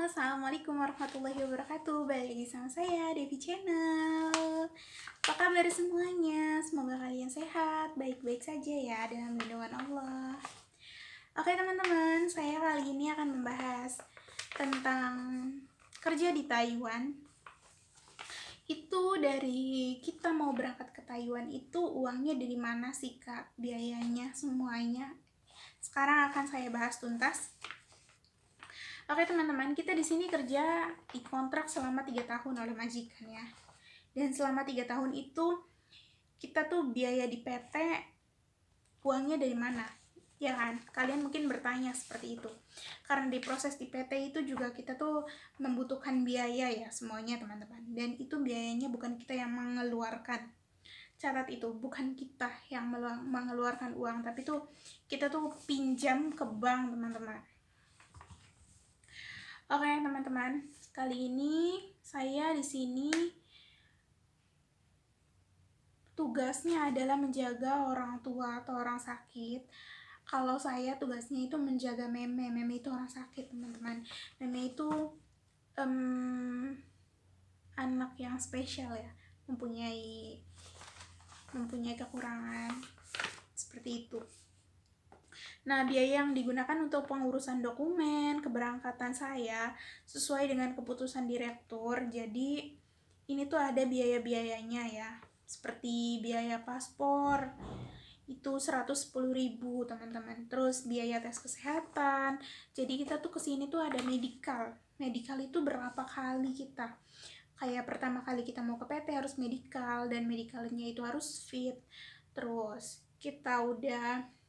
Assalamualaikum warahmatullahi wabarakatuh. Balik lagi sama saya, Devi Channel. Apa kabar semuanya? Semoga kalian sehat, baik-baik saja ya, dalam lindungan Allah. Oke teman-teman, saya kali ini akan membahas tentang kerja di Taiwan. Itu dari kita mau berangkat ke Taiwan itu uangnya dari mana sih Kak? Biayanya, semuanya. Sekarang akan saya bahas tuntas. Oke teman-teman, kita di sini kerja dikontrak selama 3 tahun oleh majikan ya. Dan selama 3 tahun itu kita tuh biaya di PT uangnya dari mana? Ya kan? Kalian mungkin bertanya seperti itu. Karena di proses di PT itu juga kita tuh membutuhkan biaya ya semuanya teman-teman. Dan itu biayanya bukan kita yang mengeluarkan. Catat itu, bukan kita yang mengeluarkan uang, tapi tuh kita tuh pinjam ke bank teman-teman. Oke teman-teman, kali ini saya di sini tugasnya adalah menjaga orang tua atau orang sakit. Kalau saya tugasnya itu menjaga meme itu orang sakit teman-teman. Meme itu anak yang spesial ya, mempunyai kekurangan seperti itu. Nah, biaya yang digunakan untuk pengurusan dokumen keberangkatan saya sesuai dengan keputusan direktur. Jadi, ini tuh ada biaya-biayanya ya. Seperti biaya paspor, itu 110.000 teman-teman. Terus biaya tes kesehatan. Jadi, kita tuh kesini tuh ada medical. Medical itu berapa kali kita. Kayak pertama kali kita mau ke PT harus medical, dan medicalnya itu harus fit. Terus, kita udah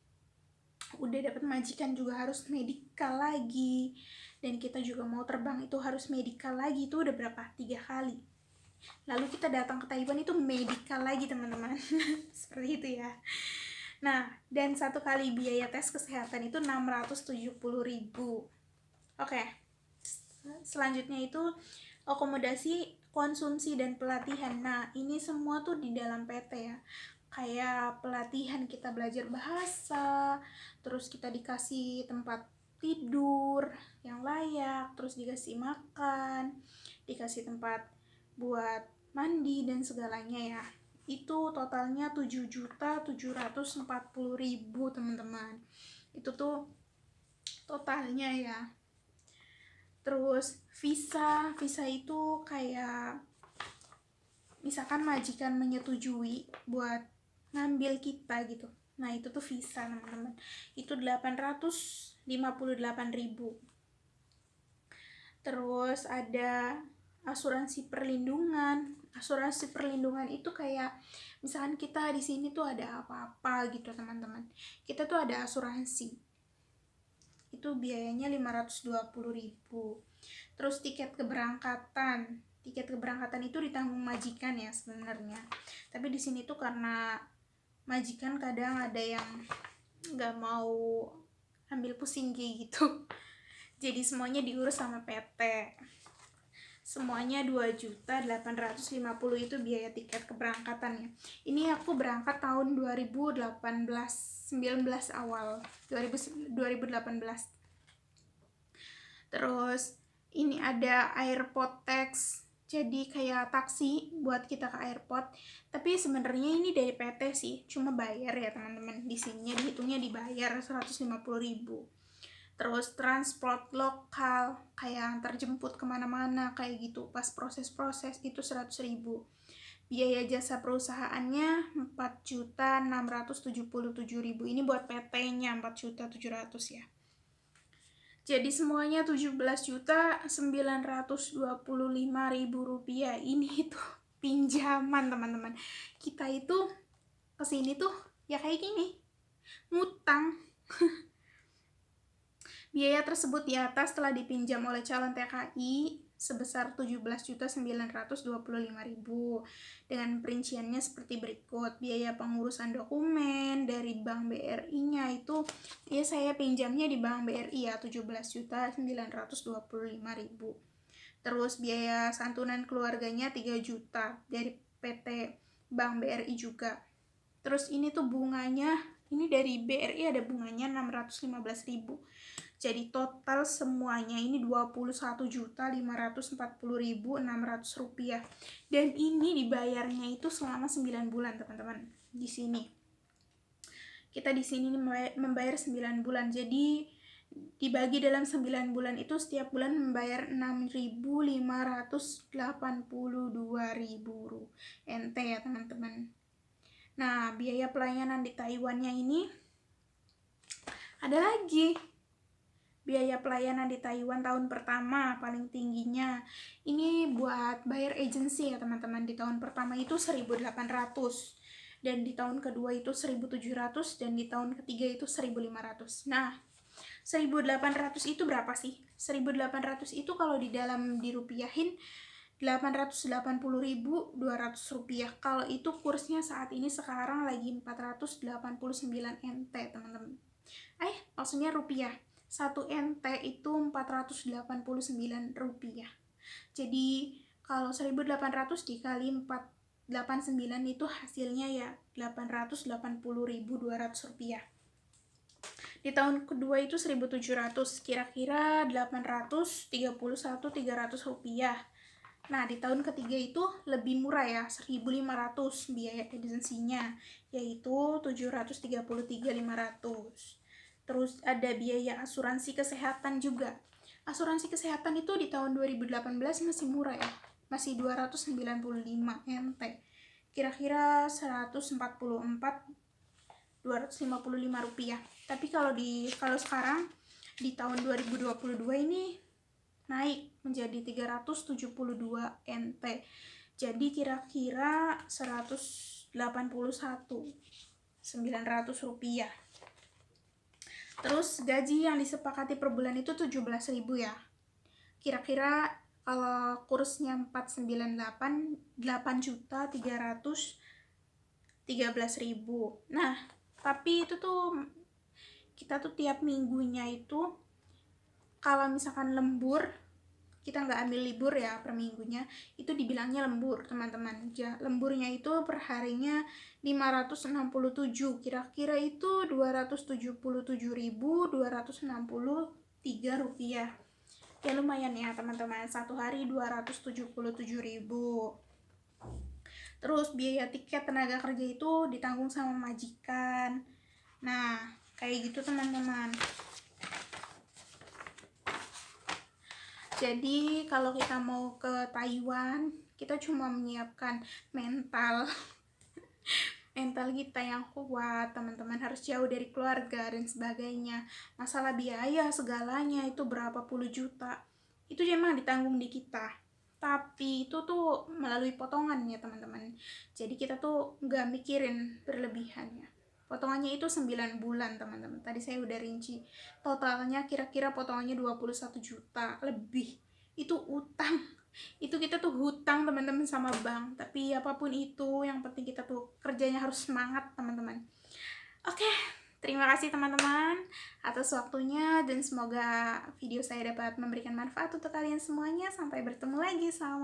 dapat majikan juga harus medical lagi, dan kita juga mau terbang itu harus medical lagi. Itu udah berapa? 3 kali. Lalu kita datang ke Taiwan itu medical lagi teman-teman. Seperti itu ya. Nah, dan satu kali biaya tes kesehatan itu 670.000. Oke. Selanjutnya itu akomodasi, konsumsi, dan pelatihan. Nah, ini semua tuh di dalam PT ya. Kayak pelatihan kita belajar bahasa, terus kita dikasih tempat tidur yang layak, terus dikasih makan, dikasih tempat buat mandi dan segalanya ya. Itu totalnya 7.740.000 teman-teman. Itu tuh totalnya ya. Terus visa itu kayak misalkan majikan menyetujui buat ngambil kita gitu. Nah, itu tuh visa teman-teman. Itu 858.000. Terus ada asuransi perlindungan. Asuransi perlindungan itu kayak misalkan kita di sini tuh ada apa-apa gitu teman-teman. Kita tuh ada asuransi. Itu biayanya 520.000. Terus tiket keberangkatan itu ditanggung majikan ya sebenarnya. Tapi di sini tuh karena majikan kadang ada yang nggak mau ambil pusing kayak gitu. Jadi semuanya diurus sama PT. Semuanya 2.850.000 itu biaya tiket keberangkatannya. Ini aku berangkat tahun 2018 19 awal 2018. Terus ini ada airport tax, jadi kayak taksi buat kita ke airport. Tapi sebenarnya ini dari PT sih, cuma bayar ya teman-teman. Di sini dihitungnya dibayar 150.000. Terus transport lokal, kayak antar jemput kemana-mana kayak gitu, pas proses-proses itu 100.000. Biaya jasa perusahaannya 4.677.000. Ini buat PT-nya 4.700.000 ya. Jadi semuanya 17.925.000 rupiah. Ini tuh pinjaman teman-teman. Kita itu kesini tuh ya kayak gini, ngutang. Biaya tersebut di atas telah dipinjam oleh calon TKI sebesar 17.925.000 dengan perinciannya seperti berikut. Biaya pengurusan dokumen dari Bank BRI-nya itu ya saya pinjamnya di Bank BRI ya 17.925.000. Terus biaya santunan keluarganya 3 juta dari PT Bank BRI juga. Terus ini tuh bunganya, ini dari BRI ada bunganya 615.000. Jadi total semuanya ini 21.540.600 rupiah. Dan ini dibayarnya itu selama 9 bulan, teman-teman. Di sini. Kita di sini membayar 9 bulan. Jadi dibagi dalam 9 bulan itu setiap bulan membayar 6.582.000 NT ya, teman-teman. Nah, biaya pelayanan di Taiwannya ini ada lagi. Biaya pelayanan di Taiwan tahun pertama paling tingginya ini buat bayar agency ya, teman-teman. Di tahun pertama itu 1.800 dan di tahun kedua itu 1.700 dan di tahun ketiga itu 1.500. Nah, 1.800 itu berapa sih? 1.800 itu kalau di dalam dirupiahin 880.200 rupiah. Kalau itu kursnya saat ini sekarang lagi 489 NT, teman-teman. Maksudnya rupiah. 1 NT itu 489 rupiah. Jadi kalau 1.800 dikali 489 itu hasilnya ya 880.200 rupiah. Di tahun kedua itu 1.700, kira-kira 831.300 rupiah. Nah, di tahun ketiga itu lebih murah ya, 1.500 biaya agensinya, yaitu 733.500. Terus ada biaya asuransi kesehatan juga. Asuransi kesehatan itu di tahun 2018 masih murah ya, masih 295 NT. Kira-kira 144.255 rupiah. Tapi kalau sekarang di tahun 2022 ini naik menjadi 372 NT. Jadi kira-kira 181.900 rupiah. Terus gaji yang disepakati per bulan itu 17.000 ya. Kira-kira kalau kursnya 498, 8.313.000. Nah, tapi itu tuh kita tuh tiap minggunya itu kalau misalkan lembur, kita nggak ambil libur ya per minggunya, itu dibilangnya lembur, teman-teman. Lemburnya itu per harinya 567, kira-kira itu 277.263 rupiah. Ya lumayan ya, teman-teman. Satu hari 277.000. Terus biaya tiket tenaga kerja itu ditanggung sama majikan. Nah, kayak gitu, teman-teman. Jadi kalau kita mau ke Taiwan, kita cuma menyiapkan mental kita yang kuat, teman-teman. Harus jauh dari keluarga dan sebagainya. Masalah biaya segalanya itu berapa puluh juta, itu memang ditanggung di kita. Tapi itu tuh melalui potongan ya, teman-teman. Jadi kita tuh nggak mikirin berlebihannya. Potongannya itu 9 bulan, teman-teman. Tadi saya udah rinci. Totalnya kira-kira potongannya 21 juta lebih. Itu utang. Itu kita tuh hutang, teman-teman, sama bank. Tapi apapun itu, yang penting kita tuh kerjanya harus semangat, teman-teman. Oke, terima kasih teman-teman atas waktunya dan semoga video saya dapat memberikan manfaat untuk kalian semuanya. Sampai bertemu lagi. Salam.